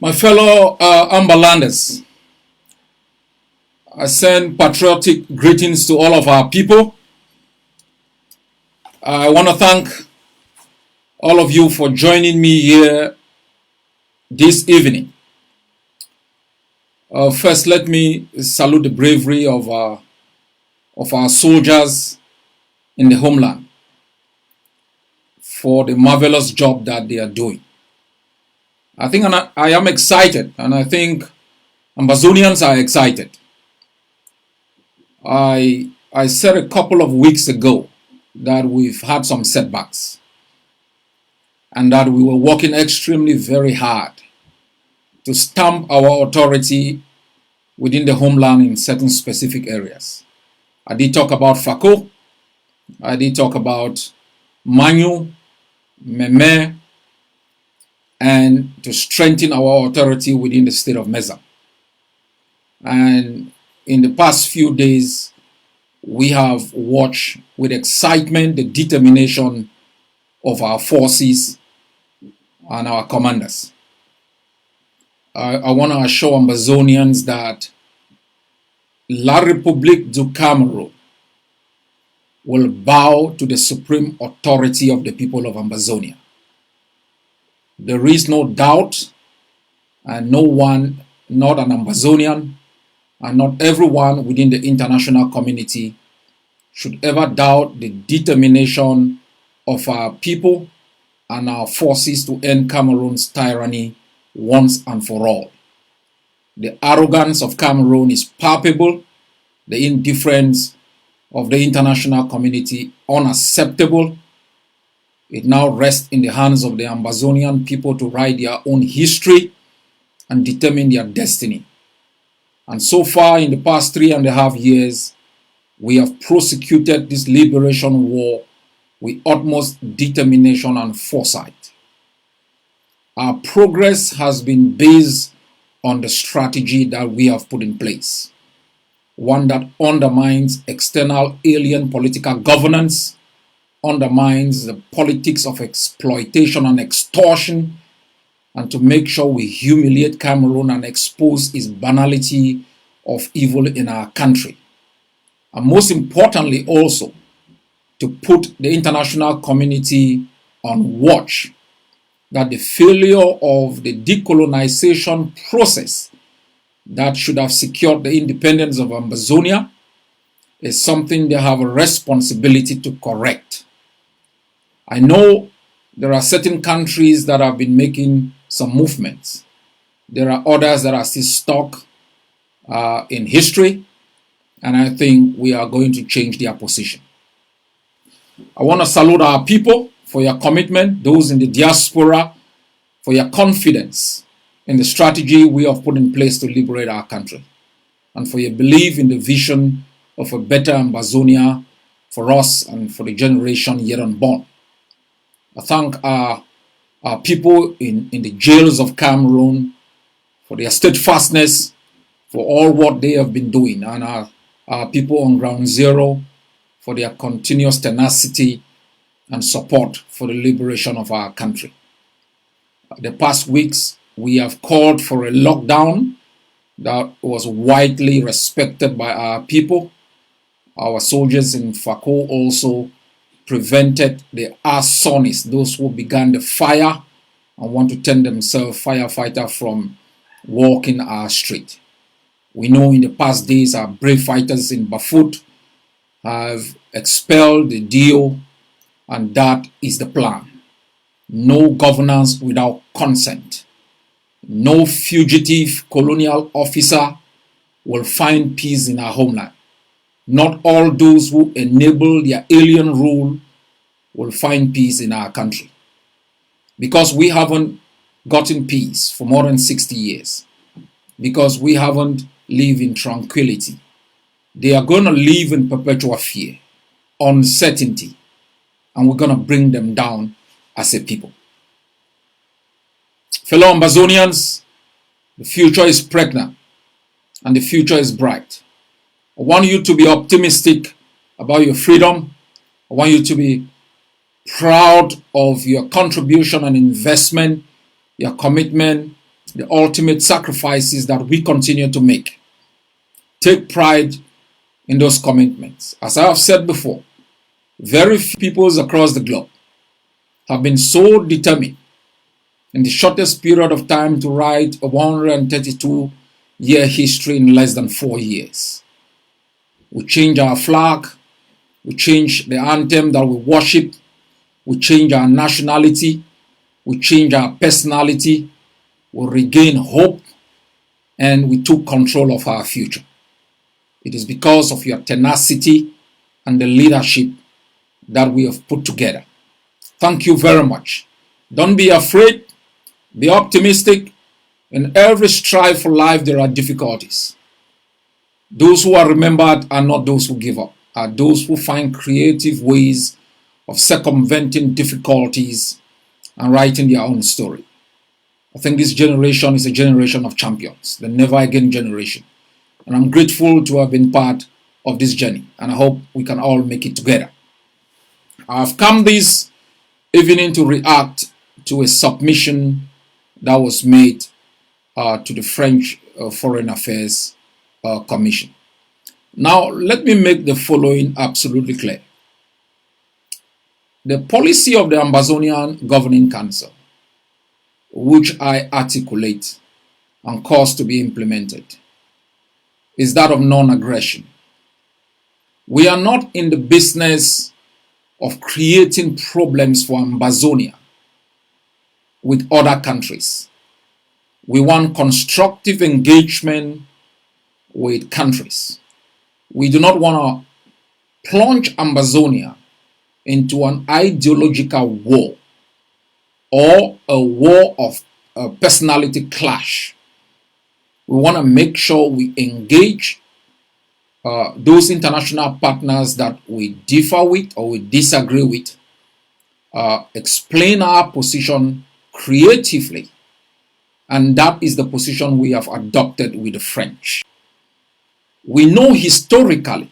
My fellow Amberlanders, I send patriotic greetings to all of our people. I want to thank all of you for joining me here this evening. First, let me salute the bravery of our soldiers in the homeland for the marvelous job that they are doing. I think I am excited, and I think Ambazonians are excited. I said a couple of weeks ago that we've had some setbacks and that we were working extremely very hard to stamp our authority within the homeland in certain specific areas. I did talk about Fako, I did talk about Manyu, Meme, and to strengthen our authority within the state of Meza. And in the past few days, we have watched with excitement the determination of our forces and our commanders. I want to assure Ambazonians that La République du Cameroon will bow to the supreme authority of the people of Ambazonia. There is no doubt, and no one, not an Ambazonian, and not everyone within the international community should ever doubt the determination of our people and our forces to end Cameroon's tyranny once and for all. The arrogance of Cameroon is palpable, the indifference of the international community unacceptable. It now rests in the hands of the Ambazonian people to write their own history and determine their destiny. And so far, in the past 3.5 years, we have prosecuted this liberation war with utmost determination and foresight. Our progress has been based on the strategy that we have put in place, one that undermines external alien political governance, undermines the politics of exploitation and extortion, and to make sure we humiliate Cameroon and expose its banality of evil in our country. And most importantly also, to put the international community on watch that the failure of the decolonization process that should have secured the independence of Ambazonia is something they have a responsibility to correct. I know there are certain countries that have been making some movements. There are others that are still stuck in history, and I think we are going to change their position. I want to salute our people for your commitment, those in the diaspora, for your confidence in the strategy we have put in place to liberate our country, and for your belief in the vision of a better Ambazonia for us and for the generation yet unborn. I thank our people in the jails of Cameroon for their steadfastness, for all what they have been doing, and our people on ground zero for their continuous tenacity and support for the liberation of our country. The past weeks, we have called for a lockdown that was widely respected by our people. Our soldiers in Fako also prevented the arsonists, those who began the fire and want to turn themselves firefighter, from walking our street. We know in the past days our brave fighters in Bafut have expelled the DO, and that is the plan. No governance without consent. No fugitive colonial officer will find peace in our homeland. Not all those who enable their alien rule will find peace in our country. Because we haven't gotten peace for more than 60 years. Because we haven't lived in tranquility. They are going to live in perpetual fear, uncertainty, and we're going to bring them down as a people. Fellow Ambazonians, the future is pregnant and the future is bright. I want you to be optimistic about your freedom. I want you to be proud of your contribution and investment, your commitment, the ultimate sacrifices that we continue to make. Take pride in those commitments. As I have said before, very few peoples across the globe have been so determined in the shortest period of time to write a 132-year history in less than 4 years. We change our flag, we change the anthem that we worship, we change our nationality, we change our personality, we regain hope, and we took control of our future. It is because of your tenacity and the leadership that we have put together. Thank you very much. Don't be afraid. Be optimistic. In every strive for life, there are difficulties. Those who are remembered are not those who give up, are those who find creative ways of circumventing difficulties and writing their own story. I think this generation is a generation of champions, the never again generation. And I'm grateful to have been part of this journey, and I hope we can all make it together. I've come this evening to react to a submission that was made to the French Foreign Affairs Commission. Now, let me make the following absolutely clear. The policy of the Ambazonian Governing Council, which I articulate and cause to be implemented, is that of non-aggression. We are not in the business of creating problems for Ambazonia with other countries. We want constructive engagement with countries. We do not want to plunge Ambazonia into an ideological war or a war of personality clash. We want to make sure we engage those international partners that we differ with or we disagree with, explain our position creatively, and that is the position we have adopted with the French. We know historically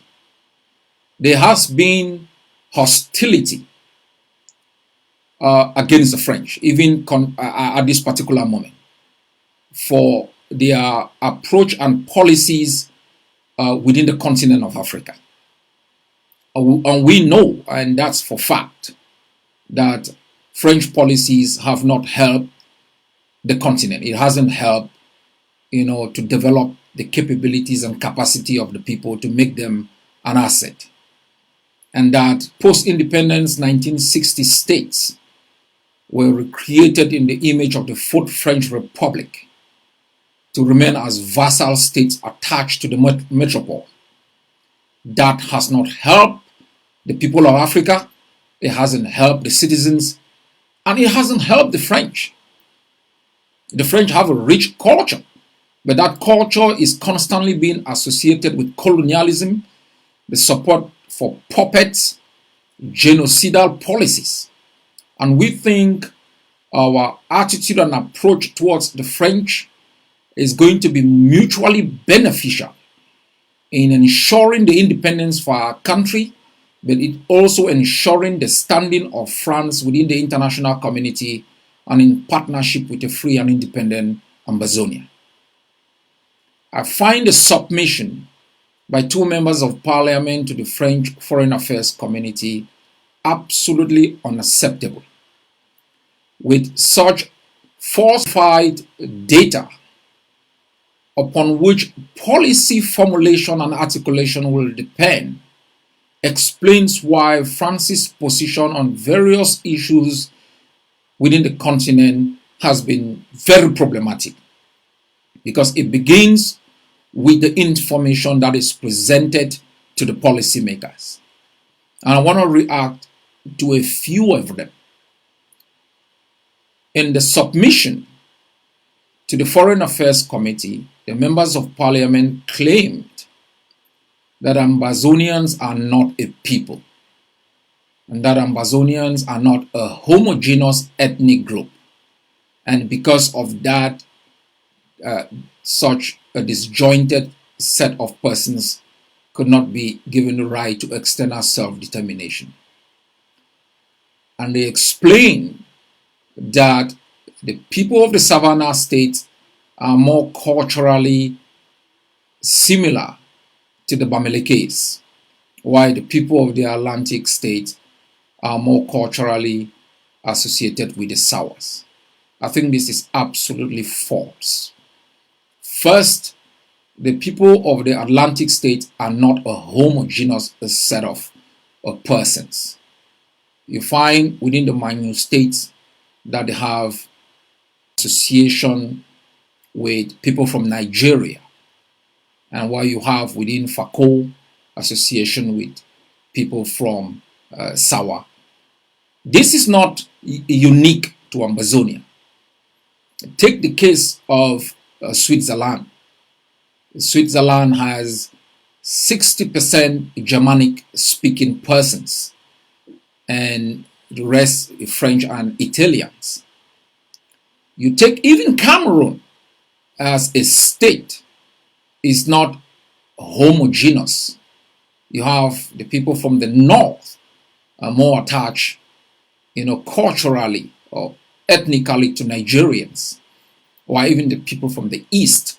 there has been hostility against the French, even at this particular moment, for their approach and policies within the continent of Africa. And we know, and that's for fact, that French policies have not helped the continent. It hasn't helped, to develop the capabilities and capacity of the people to make them an asset. And that post-independence 1960 states were recreated in the image of the Fourth French Republic to remain as vassal states attached to the metropole. That has not helped the people of Africa, it hasn't helped the citizens, and it hasn't helped the French. The French have a rich culture, but that culture is constantly being associated with colonialism, the support for puppets, genocidal policies. And we think our attitude and approach towards the French is going to be mutually beneficial in ensuring the independence for our country, but it also ensuring the standing of France within the international community and in partnership with a free and independent Ambazonia. I find the submission by two members of parliament to the French Foreign Affairs Committee absolutely unacceptable. With such falsified data upon which policy formulation and articulation will depend, explains why France's position on various issues within the continent has been very problematic, because it begins with the information that is presented to the policymakers. And I want to react to a few of them. In the submission to the Foreign Affairs Committee, the members of parliament claimed that Ambazonians are not a people, and that Ambazonians are not a homogeneous ethnic group. And because of that, such a disjointed set of persons could not be given the right to external self-determination. and they explain that the people of the Savannah State are more culturally similar to the Bamilikes, while the people of the Atlantic State are more culturally associated with the Sawas. I think this is absolutely false. First, the people of the Atlantic State are not a homogeneous set of persons. You find within the minute states that they have association with people from Nigeria, and while you have within Fako association with people from Sawa. This is not unique to Ambazonia. Take the case of Switzerland. Switzerland has 60% Germanic speaking persons, and the rest French and Italians. You take even Cameroon as a state is not homogeneous. You have the people from the north are more attached, culturally or ethnically to Nigerians, while even the people from the east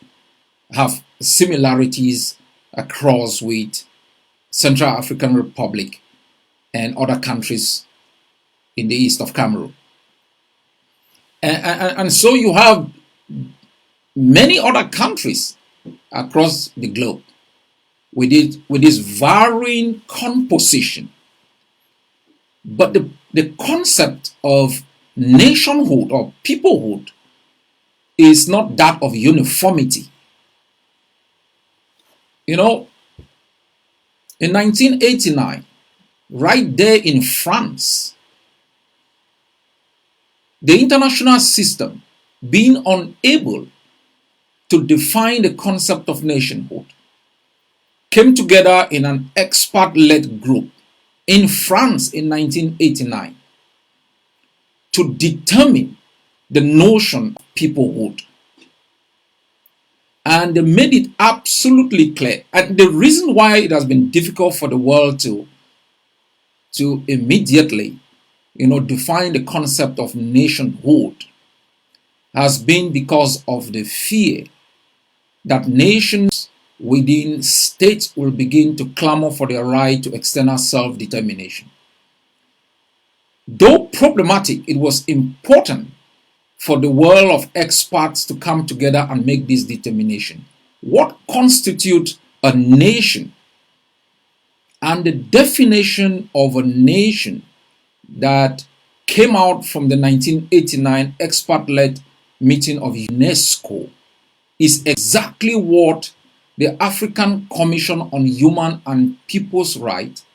have similarities across with Central African Republic and other countries in the east of Cameroon. And so you have many other countries across the globe with this varying composition. But the concept of nationhood or peoplehood is not that of uniformity. In 1989, right there in France, the international system being unable to define the concept of nationhood came together in an expert-led group in France in 1989 to determine the notion of peoplehood. And they made it absolutely clear. And the reason why it has been difficult for the world to immediately, define the concept of nationhood has been because of the fear that nations within states will begin to clamor for their right to external self-determination. Though problematic, it was important for the world of experts to come together and make this determination. What constitutes a nation? And the definition of a nation that came out from the 1989 expert-led meeting of UNESCO is exactly what the African Commission on Human and People's Rights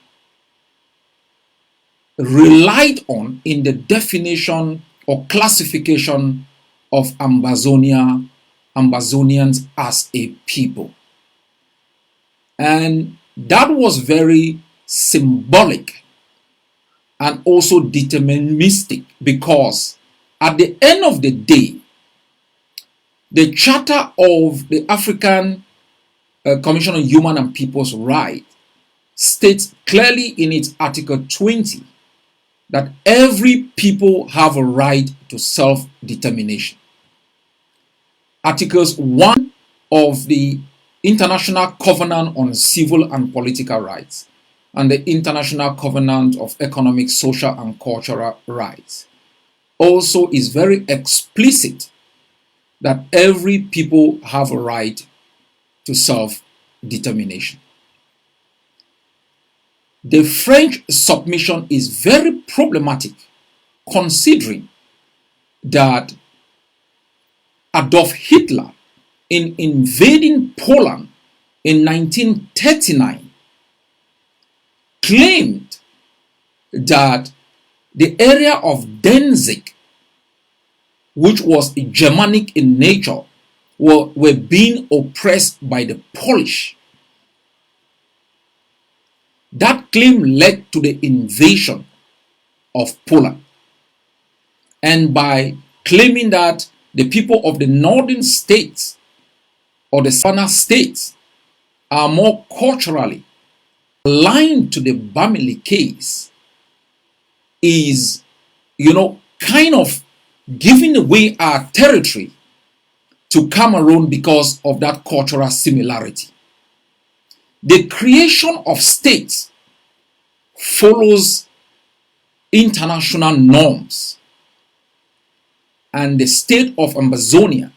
relied on in the definition or classification of Ambazonians as a people. And that was very symbolic and also deterministic, because at the end of the day, the Charter of the African Commission on Human and People's Rights states clearly in its Article 20 that every people have a right to self-determination. Articles 1 of the International Covenant on Civil and Political Rights and the International Covenant of Economic, Social and Cultural Rights also is very explicit that every people have a right to self-determination. The French submission is very problematic, considering that Adolf Hitler, in invading Poland in 1939, claimed that the area of Danzig, which was Germanic in nature, were being oppressed by the Polish. That claim led to the invasion of Poland. And by claiming that the people of the northern states or the southern states are more culturally aligned to the Bamilikes, is kind of giving away our territory to Cameroon because of that cultural similarity. The creation of states follows international norms, and the state of Amazonia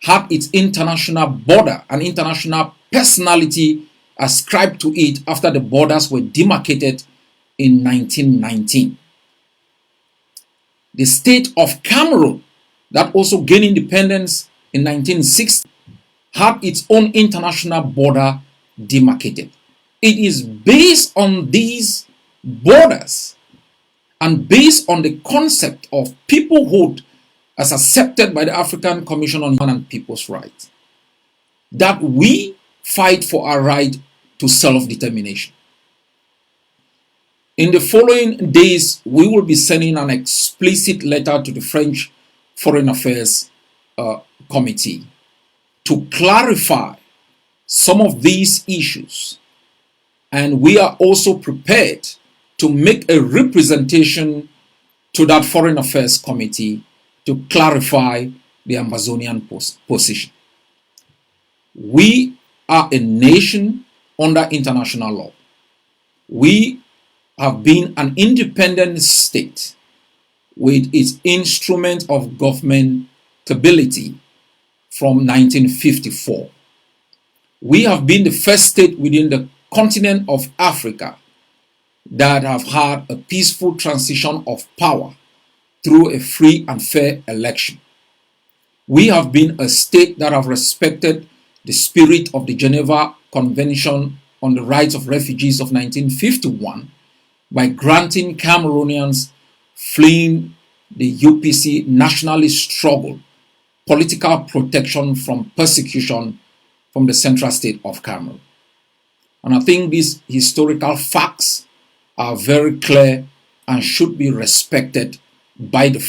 had its international border and international personality ascribed to it after the borders were demarcated in 1919. The state of Cameroon, that also gained independence in 1960, had its own international border demarcated. It is based on these borders and based on the concept of peoplehood as accepted by the African Commission on Human and People's Rights that we fight for our right to self-determination. In the following days, we will be sending an explicit letter to the French Foreign Affairs Committee to clarify some of these issues. And we are also prepared to make a representation to that Foreign Affairs Committee to clarify the Amazonian position. We are a nation under international law. We have been an independent state with its instrument of governmentability from 1954. We have been the first state within the continent of Africa that have had a peaceful transition of power through a free and fair election. We have been a state that have respected the spirit of the Geneva Convention on the Rights of Refugees of 1951 by granting Cameroonians fleeing the UPC nationalist struggle political protection from persecution from the central state of Cameroon. And I think these historical facts are very clear and should be respected by the